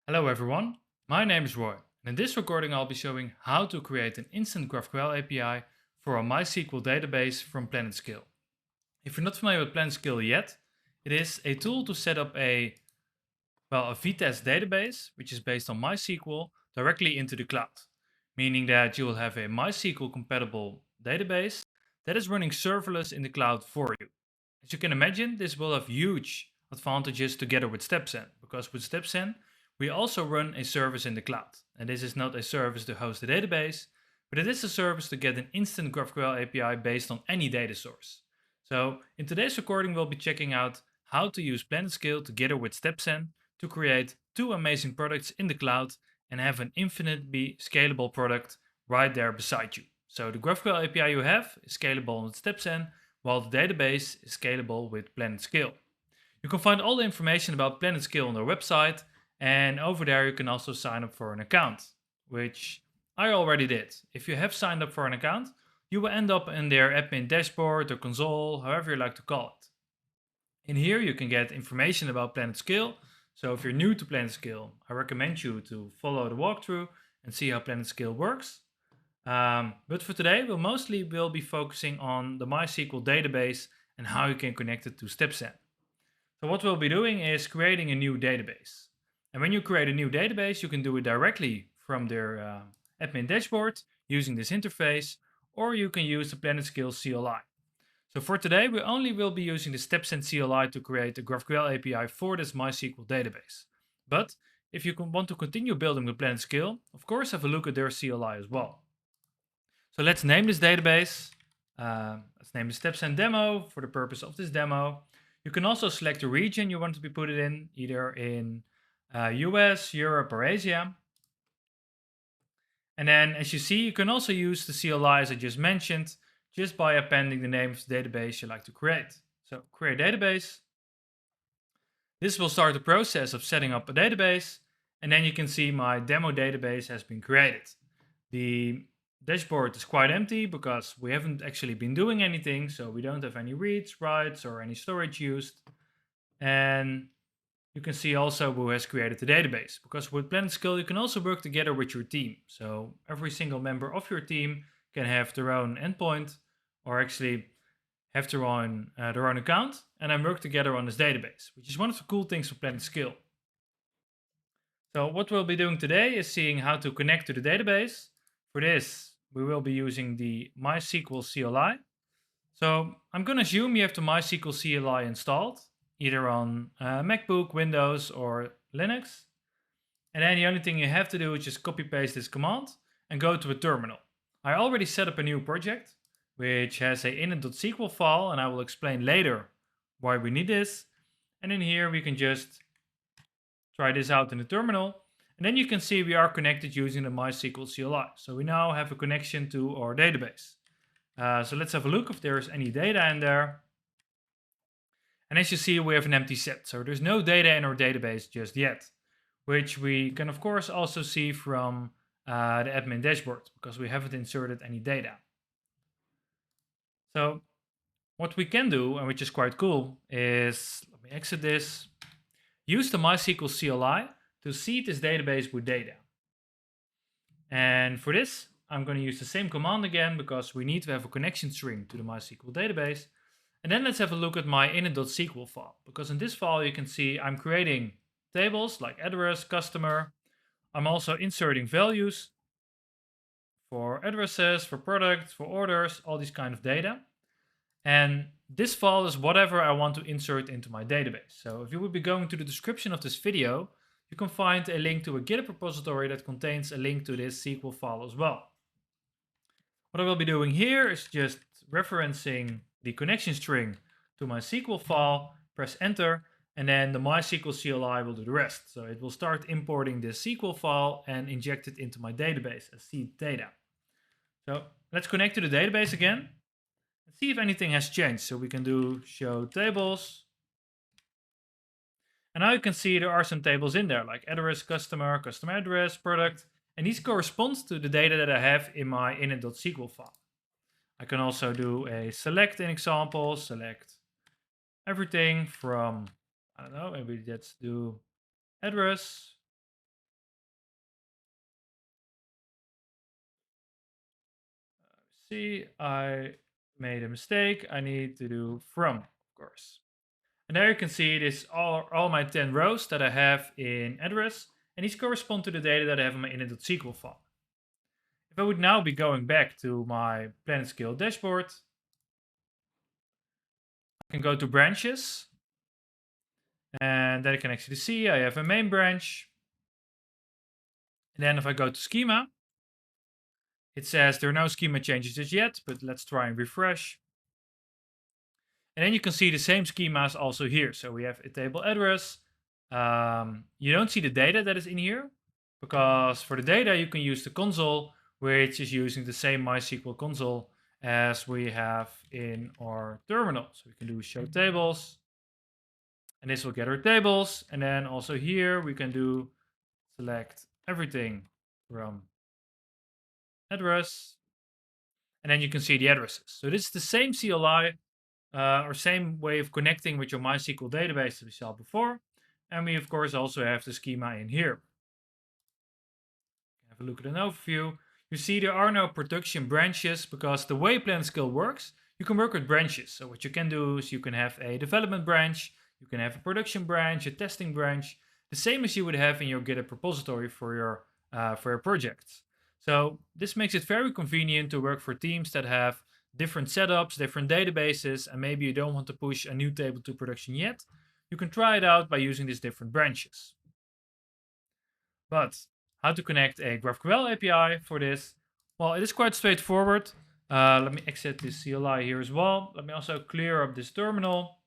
Hello everyone, my name is Roy, and in this recording I'll be showing how to create an instant GraphQL API for a MySQL database from PlanetScale. If you're not familiar with PlanetScale yet, it is a tool to set up a VTest database, which is based on MySQL, directly into the cloud, meaning that you will have a MySQL compatible database that is running serverless in the cloud for you. As you can imagine, this will have huge advantages together with StepZen, because with StepZen, we also run a service in the cloud. And this is not a service to host the database, but it is a service to get an instant GraphQL API based on any data source. So in today's recording, we'll be checking out how to use PlanetScale together with StepZen to create two amazing products in the cloud and have an infinitely scalable product right there beside you. So the GraphQL API you have is scalable with StepZen, while the database is scalable with PlanetScale. You can find all the information about PlanetScale on their website, and over there you can also sign up for an account, which I already did. If you have signed up for an account, you will end up in their admin dashboard or console, however you like to call it. In here you can get information about PlanetScale. So if you're new to PlanetScale, I recommend you to follow the walkthrough and see how PlanetScale works. But for today, we'll be focusing on the MySQL database and how you can connect it to StepZen. So what we'll be doing is creating a new database. And when you create a new database, you can do it directly from their admin dashboard using this interface, or you can use the PlanetScale CLI. So for today, we only will be using the StepZen CLI to create a GraphQL API for this MySQL database. But if you want to continue building with PlanetScale, of course, have a look at their CLI as well. So let's name this database. Let's name the StepZen demo for the purpose of this demo. You can also select the region you want to be put it in, either in US, Europe, or Asia. And then as you see, you can also use the CLI as I just mentioned, just by appending the name of the database you like to create. So create database. This will start the process of setting up a database, and then you can see my demo database has been created. The dashboard is quite empty because we haven't actually been doing anything, so we don't have any reads, writes, or any storage used. And you can see also who has created the database, because with PlanetScale you can also work together with your team. So every single member of your team can have their own endpoint, or actually have their own account, and then work together on this database, which is one of the cool things with PlanetScale. So what we'll be doing today is seeing how to connect to the database. For this, we will be using the MySQL CLI. So I'm going to assume you have the MySQL CLI installed, either on MacBook, Windows, or Linux. And then the only thing you have to do is just copy paste this command and go to a terminal. I already set up a new project, which has a init.sql file, and I will explain later why we need this. And in here we can just try this out in the terminal. And then you can see we are connected using the MySQL CLI. So we now have a connection to our database. So let's have a look if there's any data in there. And as you see, we have an empty set. So there's no data in our database just yet, which we can of course also see from the admin dashboard, because we haven't inserted any data. So what we can do, and which is quite cool, is, let me exit this, use the MySQL CLI to seed this database with data. And for this, I'm going to use the same command again, because we need to have a connection string to the MySQL database. And then let's have a look at my init.sql file, because in this file you can see I'm creating tables like address, customer. I'm also inserting values for addresses, for products, for orders, all these kind of data. And this file is whatever I want to insert into my database. So if you would be going to the description of this video, you can find a link to a GitHub repository that contains a link to this SQL file as well. What I will be doing here is just referencing the connection string to my SQL file, press enter, and then the MySQL CLI will do the rest. So it will start importing this SQL file and inject it into my database as seed data. So let's connect to the database again and see if anything has changed. So we can do show tables. And now you can see there are some tables in there, like address, customer, customer address, product, and these corresponds to the data that I have in my init.sql file. I can also do a select in example, select everything from, I don't know, maybe let's do address, See, I made a mistake. I need to do from, of course. And there you can see this all my 10 rows that I have in address, and these correspond to the data that I have in my init.sql file. If I would now be going back to my PlanetScale dashboard, I can go to branches, and then I can actually see I have a main branch. And then if I go to schema, it says there are no schema changes just yet, but let's try and refresh. And then you can see the same schemas also here. So we have a table address. You don't see the data that is in here, because for the data you can use the console, which is using the same MySQL console as we have in our terminal. So we can do show tables, and this will get our tables. And then also here we can do select everything from address, and then you can see the addresses. So this is the same CLI or same way of connecting with your MySQL database that we saw before. And we of course also have the schema in here. Have a look at an overview. You see there are no production branches, because the way PlanetScale works, you can work with branches. So what you can do is you can have a development branch, you can have a production branch, a testing branch, the same as you would have in your GitHub repository for your projects. So this makes it very convenient to work for teams that have different setups, different databases, and maybe you don't want to push a new table to production yet. You can try it out by using these different branches. But how to connect a GraphQL API for this? Well, it is quite straightforward. Let me exit this CLI here as well. Let me also clear up this terminal.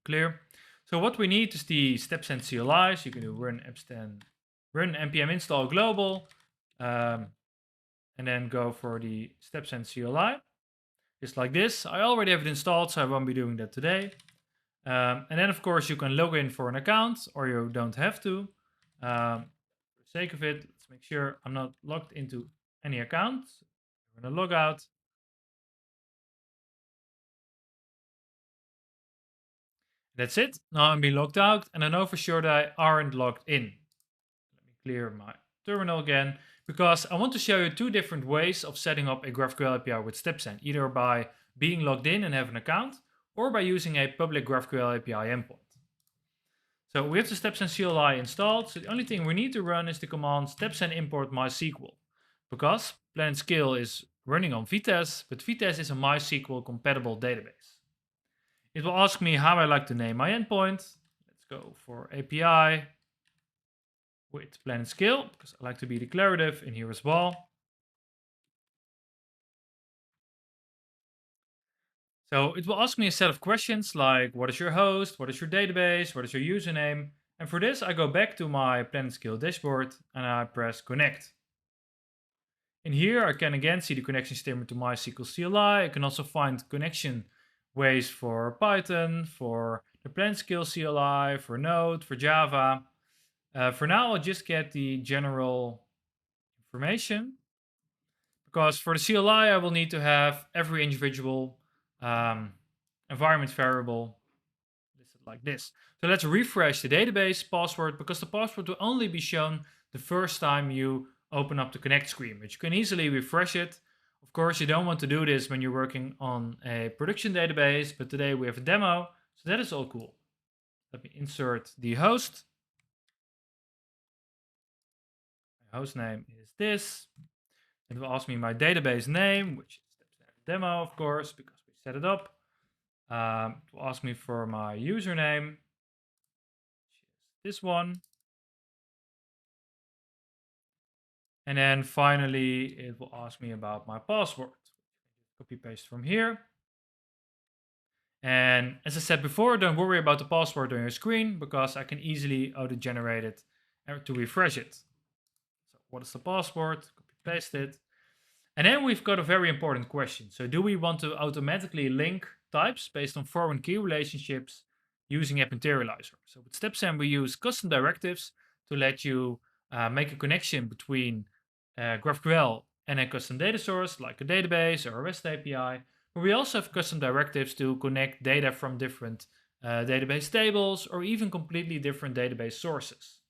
Clear. So what we need is the StepZen CLI. So you can do run npm install global, and then go for the StepZen CLI, just like this. I already have it installed, so I won't be doing that today. And then of course you can log in for an account, or you don't have to. For the sake of it, let's make sure I'm not logged into any account. I'm going to log out. That's it. Now I'm being logged out, and I know for sure that I aren't logged in. Let me clear my terminal again, because I want to show you two different ways of setting up a GraphQL API with StepZen, either by being logged in and have an account, or by using a public GraphQL API endpoint. So we have the StepZen CLI installed, so the only thing we need to run is the command StepZen import MySQL, because PlanetScale is running on Vitess, but Vitess is a MySQL compatible database. It will ask me how I like to name my endpoint. Let's go for API with PlanetScale, because I like to be declarative in here as well. So it will ask me a set of questions like, what is your host, what is your database, what is your username? And for this, I go back to my PlanetScale dashboard and I press connect. In here, I can again see the connection statement to MySQL CLI. I can also find connection ways for Python, for the PlanetScale CLI, for Node, for Java. For now, I'll just get the general information, because for the CLI, I will need to have every individual environment variable listed like this. So let's refresh the database password, because the password will only be shown the first time you open up the connect screen, but you can easily refresh it. Of course, you don't want to do this when you're working on a production database, but today we have a demo, so that is all cool. Let me insert the host. My host name is this. It will ask me my database name, which is demo, of course, because we set it up. It will ask me for my username, which is this one. And then finally, it will ask me about my password. Copy paste from here. And as I said before, don't worry about the password on your screen, because I can easily auto-generate it to refresh it. So what is the password? Copy paste it. And then we've got a very important question. So do we want to automatically link types based on foreign key relationships using App Interializer? So with StepZen, we use custom directives to let you make a connection between GraphQL and a custom data source, like a database or a REST API. But we also have custom directives to connect data from different database tables, or even completely different database sources.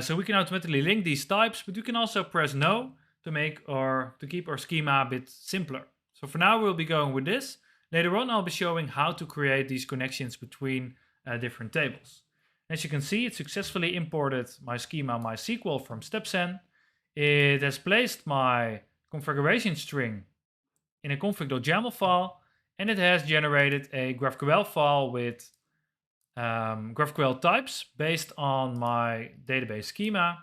So we can automatically link these types, but you can also press no to keep our schema a bit simpler. So for now, we'll be going with this. Later on, I'll be showing how to create these connections between different tables. As you can see, it successfully imported my schema MySQL from StepZen. It has placed my configuration string in a config.yaml file, and it has generated a GraphQL file with GraphQL types based on my database schema,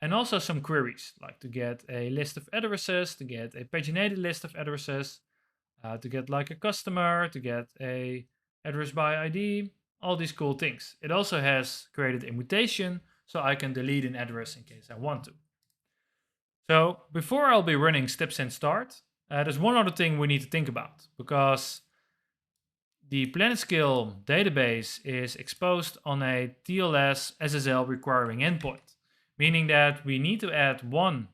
and also some queries, like to get a list of addresses, to get a paginated list of addresses, to get like a customer, to get a address by ID, all these cool things. It also has created a mutation, so I can delete an address in case I want to. So before I'll be running StepZen start, there's one other thing we need to think about, because the PlanetScale database is exposed on a TLS SSL requiring endpoint, meaning that we need to add one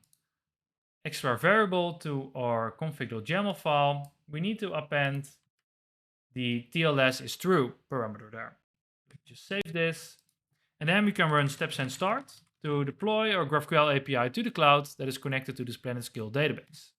extra variable to our config.yaml file. We need to append the TLS is true parameter there. Just save this, and then we can run StepZen start to deploy our GraphQL API to the cloud that is connected to this PlanetScale database.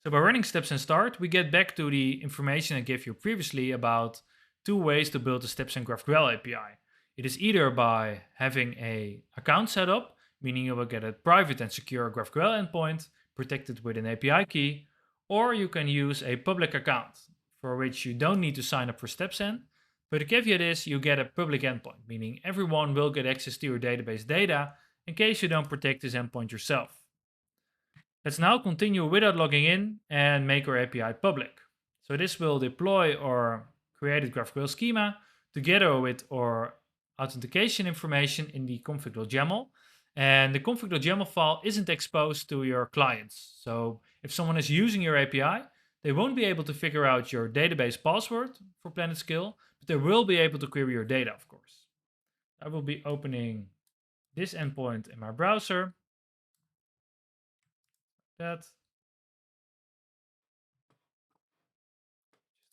So by running StepZen start, we get back to the information I gave you previously about two ways to build a StepZen GraphQL API. It is either by having an account set up, meaning you will get a private and secure GraphQL endpoint protected with an API key, or you can use a public account for which you don't need to sign up for StepZen. But the caveat is you get a public endpoint, meaning everyone will get access to your database data in case you don't protect this endpoint yourself. Let's now continue without logging in and make our API public. So this will deploy our created GraphQL schema together with our authentication information in the config.yaml. And the config.yaml file isn't exposed to your clients. So if someone is using your API, they won't be able to figure out your database password for PlanetScale, but they will be able to query your data, of course. I will be opening this endpoint in my browser. That. Just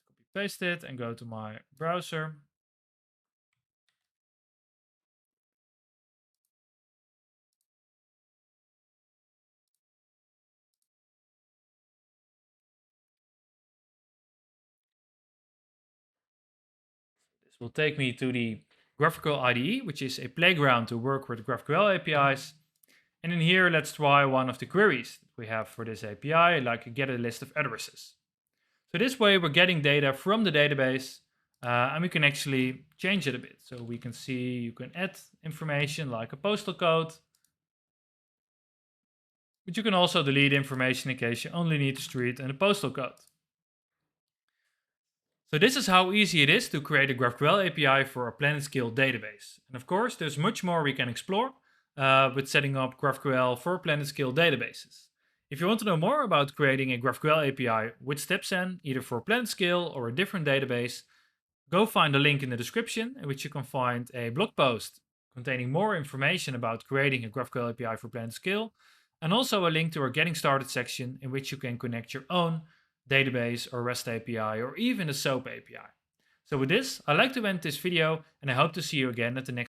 copy paste it and go to my browser. This will take me to the GraphQL IDE, which is a playground to work with GraphQL APIs. And in here, let's try one of the queries that we have for this API, like get a list of addresses. So this way we're getting data from the database, and we can actually change it a bit. So we can see you can add information like a postal code, but you can also delete information in case you only need the street and the postal code. So this is how easy it is to create a GraphQL API for a PlanetScale database. And of course, there's much more we can explore with setting up GraphQL for PlanetScale databases. If you want to know more about creating a GraphQL API with StepZen, either for PlanetScale or a different database, go find the link in the description in which you can find a blog post containing more information about creating a GraphQL API for PlanetScale, and also a link to our Getting Started section in which you can connect your own database or REST API or even a SOAP API. So with this, I'd like to end this video, and I hope to see you again at the next